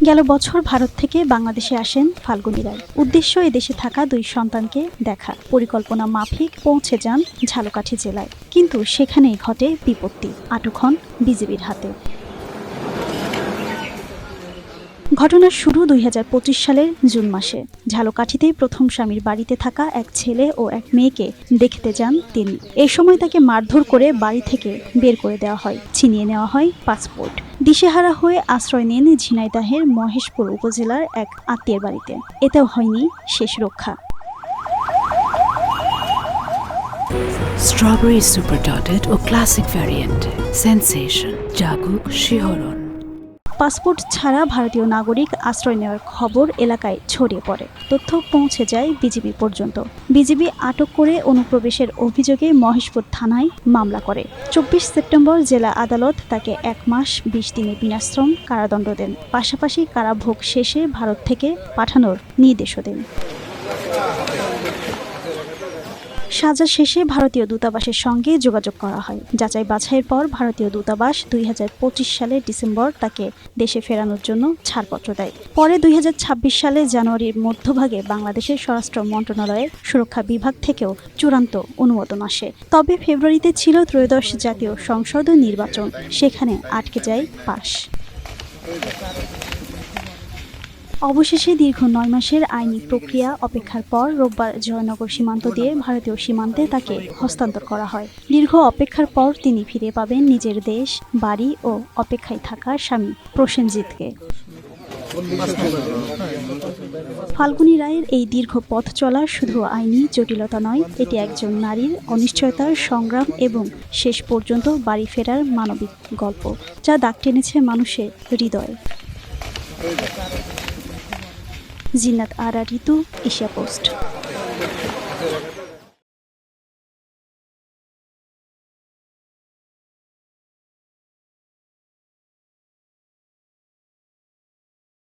গেল বছর ভারত থেকে বাংলাদেশে আসেন ফাল্গুনী রায়। উদ্দেশ্য এদেশে থাকা 2 সন্তানকে দেখা। পরিকল্পনা মাফিক পৌঁছে যান ঝালকাঠি জেলায়, কিন্তু সেখানেই ঘটে বিপত্তি। আটক হন বিজিবির হাতে। ঘটনার শুরু 2025 সালের জুন মাসে। ঝালকাঠিতেই প্রথম স্বামীর বাড়িতে থাকা এক ছেলে ও এক মেয়েকে দেখতে যান তিনি। এ সময় তাকে মারধর করে বাড়ি থেকে বের করে দেওয়া হয়, ছিনিয়ে নেওয়া হয় পাসপোর্ট। দিশেহারা হয়ে আশ্রয় নেন ঝিনাইদহের মহেশপুর উপজেলার এক আত্মীয়ের বাড়িতে। এতেও হয়নি শেষ রক্ষা। স্ট্রবেরি সুপার ডটেড ও ক্লাসিক ভ্যারিয়েন্ট সেন্সেশন জাগুক শিহরণ। পাসপোর্ট ছাড়া ভারতীয় নাগরিক আশ্রয় নেওয়ার খবর এলাকায় ছড়িয়ে পড়ে। তথ্য পৌঁছে যায় বিজিবি পর্যন্ত। বিজিবি আটক করে অনুপ্রবেশের অভিযোগে মহেশপুর থানায় মামলা করে। 24 সেপ্টেম্বর জেলা আদালত তাকে 1 মাস 20 দিনের বিনাশ্রম কারাদণ্ড দেন। পাশাপাশি কারাভোগ শেষে ভারত থেকে পাঠানোর নির্দেশও দেন। সাজা শেষে ভারতীয় দূতাবাসের সঙ্গে যোগাযোগ করা হয়। যাচাই বাছাইয়ের পর ভারতীয় দূতাবাস 2025 সালের ডিসেম্বর তাকে দেশে ফেরানোর জন্য ছাড়পত্র দেয়। পরে 2026 সালের জানুয়ারির মধ্যভাগে বাংলাদেশের স্বরাষ্ট্র মন্ত্রণালয়ের সুরক্ষা বিভাগ থেকেও চূড়ান্ত অনুমোদন আসে। তবে ফেব্রুয়ারিতে ছিল ত্রয়োদশ জাতীয় সংসদ নির্বাচন, সেখানে আটকে যায় পাস। অবশেষে দীর্ঘ 9 মাসের আইনি প্রক্রিয়া অপেক্ষার পর রোববার জয়নগর সীমান্ত দিয়ে ভারতীয় সীমান্তে তাকে হস্তান্তর করা হয়। দীর্ঘ অপেক্ষার পর তিনি ফিরে পাবেন নিজের দেশ, বাড়ি ও অপেক্ষায় থাকা স্বামী প্রসেনজিৎকে। ফাল্গুনী রায়ের এই দীর্ঘ পথ চলা শুধু আইনি জটিলতা নয়, এটি একজন নারীর অনিশ্চয়তার সংগ্রাম এবং শেষ পর্যন্ত বাড়ি ফেরার মানবিক গল্প, যা দাগ টেনেছে মানুষের হৃদয়ে। জিন্নাত আরা ঋতু, এশিয়া পোস্ট।